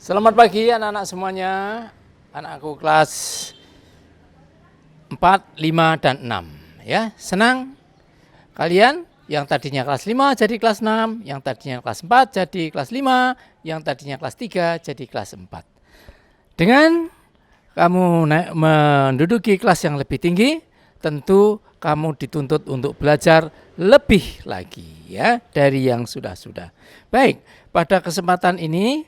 Selamat pagi anak-anak semuanya. Anakku kelas 4, 5, dan 6. Ya, senang? Kalian yang tadinya kelas 5 jadi kelas 6, yang tadinya kelas 4 jadi kelas 5, yang tadinya kelas 3 jadi kelas 4. Dengan kamu menduduki kelas yang lebih tinggi, tentu kamu dituntut untuk belajar lebih lagi ya dari yang sudah-sudah. Baik, pada kesempatan ini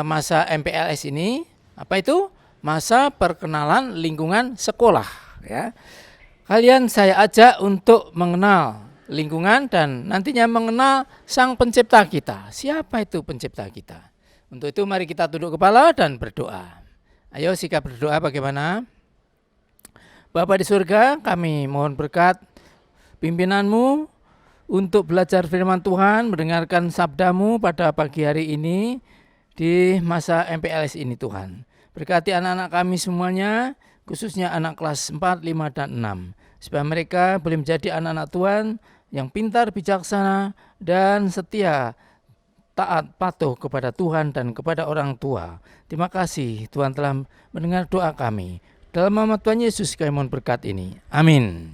masa MPLS ini apa itu? Masa perkenalan lingkungan sekolah ya. Kalian saya ajak untuk mengenal lingkungan dan nantinya mengenal sang pencipta kita. Siapa itu pencipta kita? Untuk itu mari kita tunduk kepala dan berdoa. Ayo sikap berdoa bagaimana? Bapa di surga, kami mohon berkat pimpinanmu untuk belajar firman Tuhan, mendengarkan sabdamu pada pagi hari ini di masa MPLS ini Tuhan. Berkati anak-anak kami semuanya, khususnya anak kelas 4, 5, dan 6. Supaya mereka boleh menjadi anak-anak Tuhan yang pintar, bijaksana, dan setia, taat, patuh kepada Tuhan dan kepada orang tua. Terima kasih Tuhan telah mendengar doa kami. Dalam nama Tuhan Yesus kami mohon berkat ini. Amin.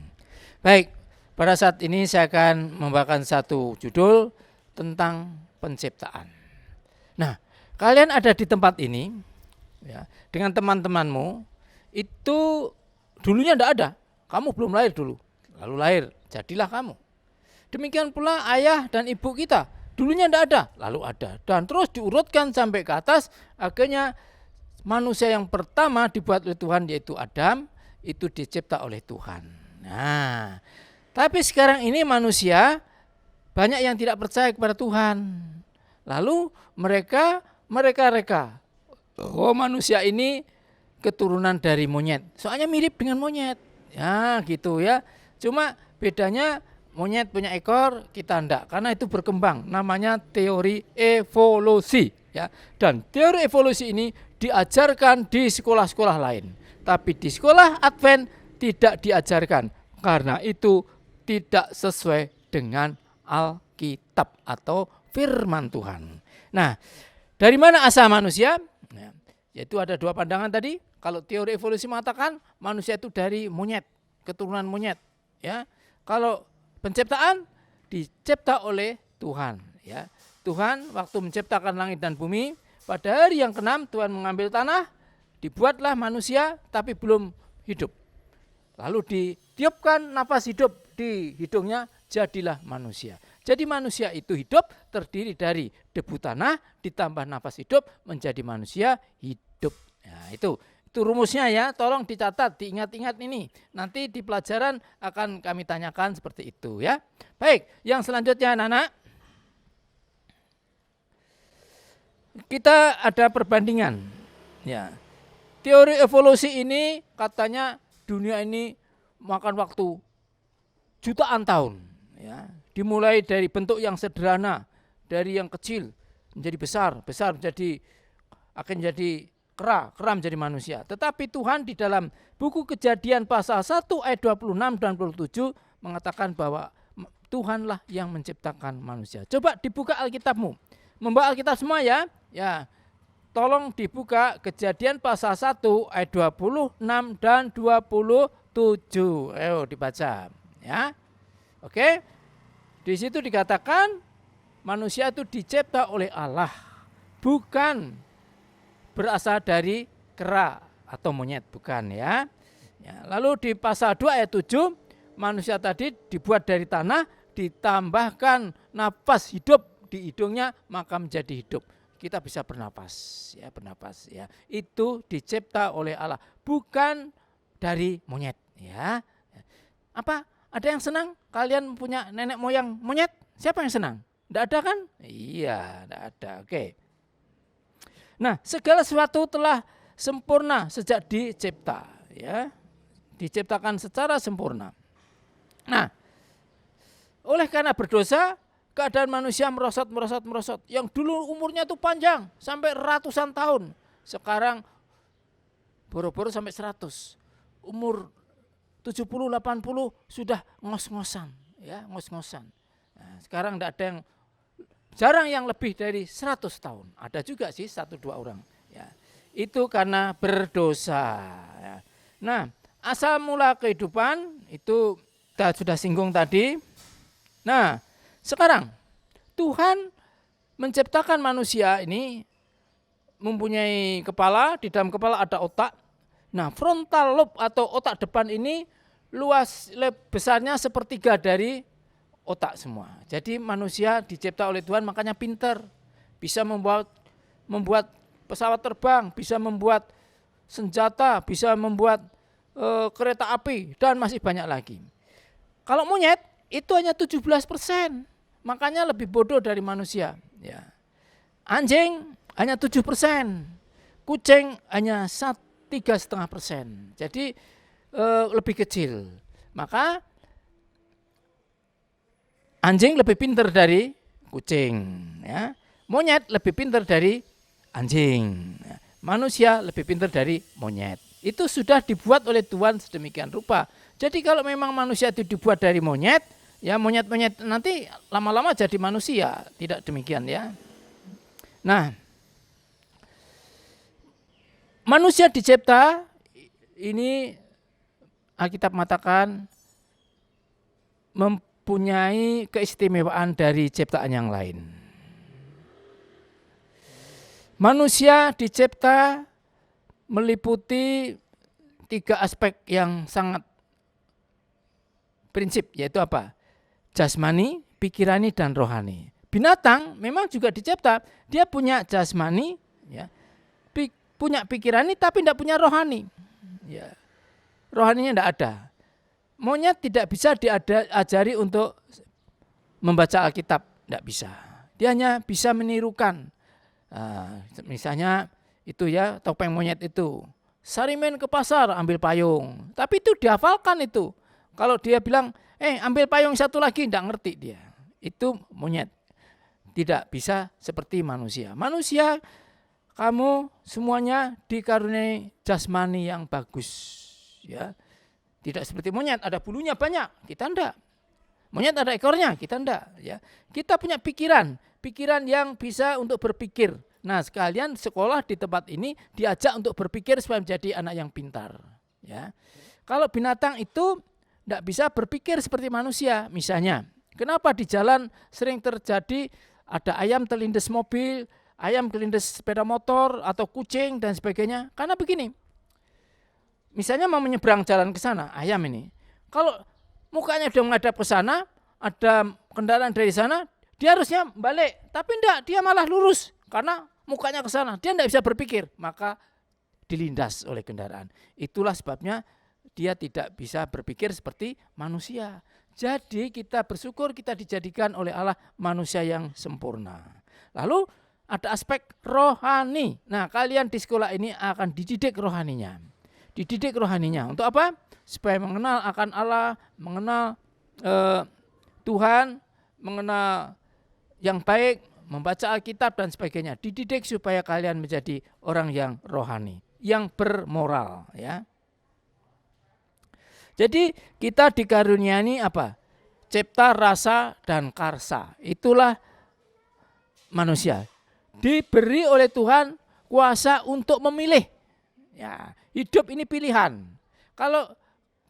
Baik, pada saat ini saya akan membawakan satu judul tentang penciptaan. Nah, kalian ada di tempat ini ya, dengan teman-temanmu itu dulunya tidak ada. Kamu belum lahir dulu, lalu lahir, jadilah kamu. Demikian pula ayah dan ibu kita, dulunya tidak ada, lalu ada. Dan terus diurutkan sampai ke atas, akhirnya manusia yang pertama dibuat oleh Tuhan yaitu Adam, itu dicipta oleh Tuhan. Nah, tapi sekarang ini manusia banyak yang tidak percaya kepada Tuhan. Lalu mereka manusia ini keturunan dari monyet. Soalnya mirip dengan monyet. Ya, gitu ya. Cuma bedanya monyet punya ekor, kita enggak, karena itu berkembang. Namanya teori evolusi, ya. Dan teori evolusi ini diajarkan di sekolah-sekolah lain. Tapi di sekolah Advent tidak diajarkan karena itu tidak sesuai dengan Alkitab atau firman Tuhan. Nah, dari mana asal manusia? Nah, yaitu ada dua pandangan tadi. Kalau teori evolusi mengatakan manusia itu dari monyet, keturunan monyet, ya. Kalau penciptaan dicipta oleh Tuhan, ya. Tuhan waktu menciptakan langit dan bumi, pada hari yang ke-6 Tuhan mengambil tanah, dibuatlah manusia tapi belum hidup. Lalu ditiupkan nafas hidup di hidungnya, jadilah manusia. Jadi manusia itu hidup terdiri dari debu tanah ditambah nafas hidup menjadi manusia hidup. Nah, itu rumusnya ya, tolong dicatat, diingat-ingat ini. Nanti di pelajaran akan kami tanyakan seperti itu ya. Baik, yang selanjutnya anak-anak. Kita ada perbandingan. Ya. Teori evolusi ini katanya dunia ini makan waktu jutaan tahun. Ya. Dimulai dari bentuk yang sederhana, dari yang kecil menjadi besar menjadi akan jadi kera menjadi manusia. Tetapi Tuhan di dalam buku Kejadian pasal 1 ayat 26 dan 27 mengatakan bahwa Tuhanlah yang menciptakan manusia. Coba dibuka Alkitabmu. Membawa Alkitab semua ya. Ya. Tolong dibuka Kejadian pasal 1 ayat 26 dan 27. Ayo dibaca ya. Oke. Di situ dikatakan manusia itu dicipta oleh Allah, bukan berasal dari kera atau monyet, bukan ya. Ya, lalu di pasal 2 ayat 7, manusia tadi dibuat dari tanah, ditambahkan nafas hidup di hidungnya, maka menjadi hidup. Kita bisa bernapas ya. Itu dicipta oleh Allah, bukan dari monyet ya. Apa? Ada yang senang kalian punya nenek moyang monyet? Siapa yang senang? Tidak ada kan? Iya, tidak ada. Oke. Nah, segala sesuatu telah sempurna sejak dicipta, ya. Diciptakan secara sempurna. Nah, oleh karena berdosa, keadaan manusia merosot. Yang dulu umurnya itu panjang, sampai ratusan tahun. Sekarang boro-boro sampai 100. Umur 70, 80 sudah ngos-ngosan, ya, ngos-ngosan. Nah, sekarang tidak ada yang, jarang yang lebih dari 100 tahun. Ada juga sih 1-2 orang. Ya, itu karena berdosa. Ya. Nah, asal mula kehidupan itu kita sudah singgung tadi. Nah, sekarang Tuhan menciptakan manusia ini mempunyai kepala, di dalam kepala ada otak. Nah, frontal lobe atau otak depan ini luas besarnya sepertiga dari otak semua. Jadi manusia dicipta oleh Tuhan makanya pinter. Bisa membuat pesawat terbang, bisa membuat senjata, bisa membuat kereta api, dan masih banyak lagi. Kalau monyet itu hanya 17%, makanya lebih bodoh dari manusia. Ya. Anjing hanya 7%, kucing hanya 3,5%. Jadi lebih kecil. Maka anjing lebih pintar dari kucing. Ya. Monyet lebih pintar dari anjing. Ya. Manusia lebih pintar dari monyet. Itu sudah dibuat oleh Tuhan sedemikian rupa. Jadi kalau memang manusia itu dibuat dari monyet, ya monyet-monyet nanti lama-lama jadi manusia. Tidak demikian ya. Nah, manusia dicipta ini Alkitab mengatakan mempunyai keistimewaan dari ciptaan yang lain. Manusia dicipta meliputi 3 aspek yang sangat prinsip, yaitu apa? Jasmani, pikirani, dan rohani. Binatang memang juga dicipta, dia punya jasmani, ya, punya pikirani, tapi tidak punya rohani. Ya. Rohaninya tidak ada. Monyet tidak bisa diajari untuk membaca Alkitab, tidak bisa. Dia hanya bisa menirukan. Misalnya itu ya topeng monyet itu. Sarimen ke pasar ambil payung, tapi itu dihafalkan itu. Kalau dia bilang, ambil payung satu lagi, tidak ngerti dia. Itu monyet. Tidak bisa seperti manusia. Manusia, kamu semuanya dikaruniai jasmani yang bagus. Ya, tidak seperti monyet ada bulunya banyak, kita enggak. Monyet ada ekornya, kita enggak. Ya, kita punya pikiran yang bisa untuk berpikir. Nah, sekalian sekolah di tempat ini diajak untuk berpikir supaya menjadi anak yang pintar. Ya, kalau binatang itu enggak bisa berpikir seperti manusia. Misalnya, kenapa di jalan sering terjadi ada ayam terlindas mobil, ayam terlindas sepeda motor atau kucing dan sebagainya? Karena begini. Misalnya mau menyeberang jalan ke sana, ayam ini. Kalau mukanya udah menghadap ke sana, ada kendaraan dari sana, dia harusnya balik. Tapi enggak, dia malah lurus. Karena mukanya ke sana, dia enggak bisa berpikir. Maka dilindas oleh kendaraan. Itulah sebabnya dia tidak bisa berpikir seperti manusia. Jadi kita bersyukur kita dijadikan oleh Allah manusia yang sempurna. Lalu ada aspek rohani. Nah, kalian di sekolah ini akan dididik rohaninya. Dididik rohaninya untuk apa? Supaya mengenal akan Allah, mengenal Tuhan, mengenal yang baik, membaca Alkitab dan sebagainya. Dididik supaya kalian menjadi orang yang rohani, yang bermoral. Ya. Jadi kita dikaruniai apa? Cipta, rasa, dan karsa. Itulah manusia. Diberi oleh Tuhan kuasa untuk memilih. Ya, hidup ini pilihan. Kalau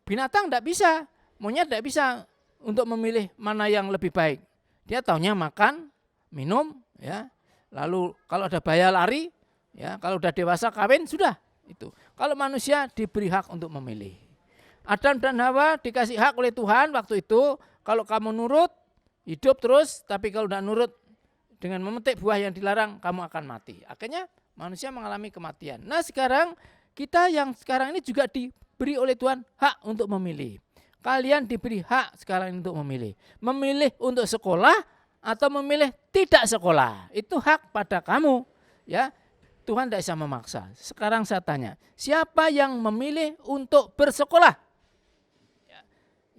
binatang tidak bisa, monyet tidak bisa untuk memilih mana yang lebih baik. Dia taunya makan, minum, ya. Lalu kalau ada bahaya lari, ya. Kalau udah dewasa kawin sudah itu. Kalau manusia diberi hak untuk memilih. Adam dan Hawa dikasih hak oleh Tuhan waktu itu. Kalau kamu nurut, hidup terus. Tapi kalau tidak nurut, dengan memetik buah yang dilarang, kamu akan mati. Akhirnya manusia mengalami kematian. Nah sekarang kita yang sekarang ini juga diberi oleh Tuhan hak untuk memilih. Kalian diberi hak sekarang untuk memilih. Memilih untuk sekolah atau memilih tidak sekolah. Itu hak pada kamu. Ya, Tuhan tidak bisa memaksa. Sekarang saya tanya, siapa yang memilih untuk bersekolah?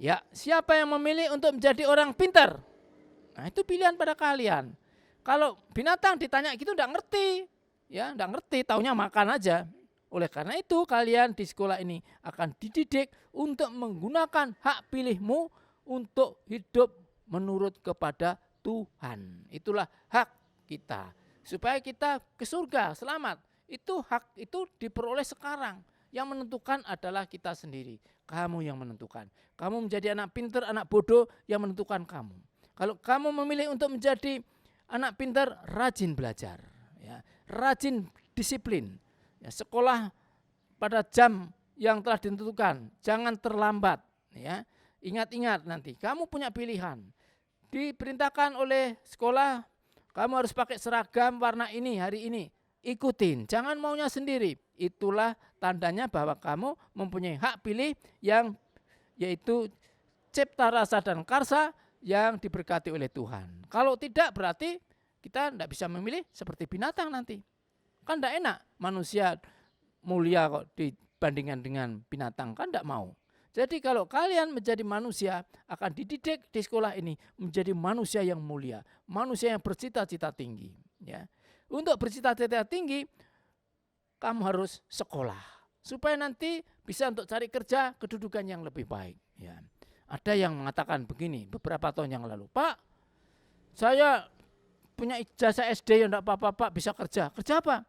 Ya, siapa yang memilih untuk menjadi orang pintar? Nah, itu pilihan pada kalian. Kalau binatang ditanya gitu enggak ngerti. Ya, enggak ngerti, taunya makan aja. Oleh karena itu kalian di sekolah ini akan dididik untuk menggunakan hak pilihmu untuk hidup menurut kepada Tuhan. Itulah hak kita. Supaya kita ke surga selamat. Itu hak itu diperoleh sekarang. Yang menentukan adalah kita sendiri. Kamu yang menentukan. Kamu menjadi anak pintar, anak bodoh yang menentukan kamu. Kalau kamu memilih untuk menjadi anak pintar, rajin belajar, ya, rajin disiplin, ya, sekolah pada jam yang telah ditentukan, jangan terlambat, ya. Ingat-ingat nanti kamu punya pilihan. Diperintahkan oleh sekolah, kamu harus pakai seragam warna ini hari ini. Ikutin, jangan maunya sendiri. Itulah tandanya bahwa kamu mempunyai hak pilih yang yaitu cipta rasa dan karsa yang diberkati oleh Tuhan. Kalau tidak berarti kita tidak bisa memilih seperti binatang nanti. Kan tidak enak manusia mulia kok dibandingkan dengan binatang, kan tidak mau. Jadi kalau kalian menjadi manusia akan dididik di sekolah ini menjadi manusia yang mulia, manusia yang bercita-cita tinggi. Ya. Untuk bercita-cita tinggi, kamu harus sekolah supaya nanti bisa untuk cari kerja kedudukan yang lebih baik. Ya. Ada yang mengatakan begini beberapa tahun yang lalu, Pak, saya punya ijazah SD yang tidak apa-apa, Pak, bisa kerja. Kerja apa?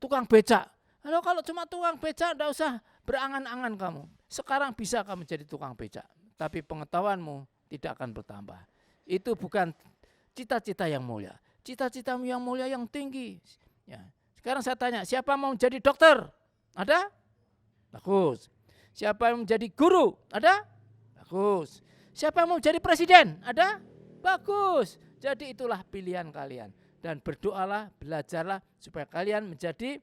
Tukang becak. Kalau cuma tukang becak tidak usah berangan-angan kamu. Sekarang bisa kamu jadi tukang becak, tapi pengetahuanmu tidak akan bertambah. Itu bukan cita-cita yang mulia. Cita-citamu yang mulia yang tinggi. Ya. Sekarang saya tanya, siapa mau jadi dokter? Ada? Bagus. Siapa yang menjadi guru? Ada? Bagus. Siapa yang mau jadi presiden? Ada? Bagus. Jadi itulah pilihan kalian. Dan berdoalah, belajarlah supaya kalian menjadi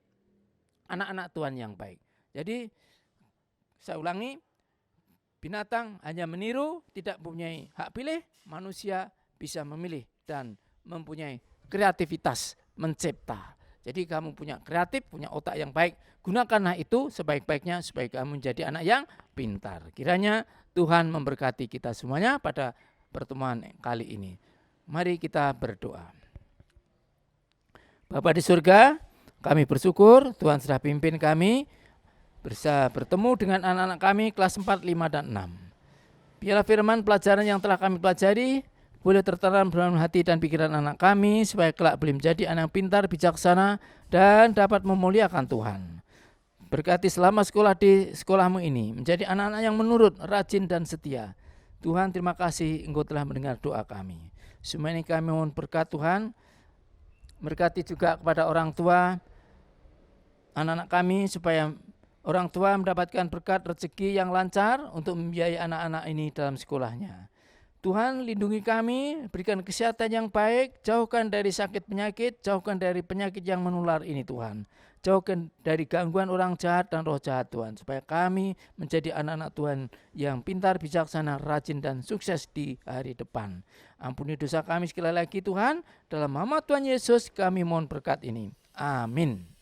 anak-anak Tuhan yang baik. Jadi saya ulangi, binatang hanya meniru, tidak mempunyai hak pilih, manusia bisa memilih dan mempunyai kreativitas mencipta. Jadi kamu punya kreatif, punya otak yang baik, gunakanlah itu sebaik-baiknya supaya kamu menjadi anak yang pintar. Kiranya Tuhan memberkati kita semuanya pada pertemuan kali ini. Mari kita berdoa. Bapa di surga, kami bersyukur Tuhan sudah pimpin kami bisa bertemu dengan anak-anak kami kelas 4, 5, dan 6. Biarlah firman pelajaran yang telah kami pelajari boleh tertanam dalam hati dan pikiran anak kami supaya kelak boleh menjadi anak pintar, bijaksana, dan dapat memuliakan Tuhan. Berkati selama sekolah di sekolahmu ini menjadi anak-anak yang menurut, rajin, dan setia. Tuhan, terima kasih Engkau telah mendengar doa kami. Semua ini kami mohon berkat Tuhan. Berkati juga kepada orang tua anak-anak kami supaya orang tua mendapatkan berkat rezeki yang lancar untuk membiayai anak-anak ini dalam sekolahnya. Tuhan, lindungi kami, berikan kesehatan yang baik, jauhkan dari sakit penyakit, jauhkan dari penyakit yang menular ini Tuhan. Jauhkan dari gangguan orang jahat dan roh jahat Tuhan, supaya kami menjadi anak-anak Tuhan yang pintar, bijaksana, rajin, dan sukses di hari depan. Ampuni dosa kami sekali lagi Tuhan, dalam nama Tuhan Yesus kami mohon berkat ini. Amin.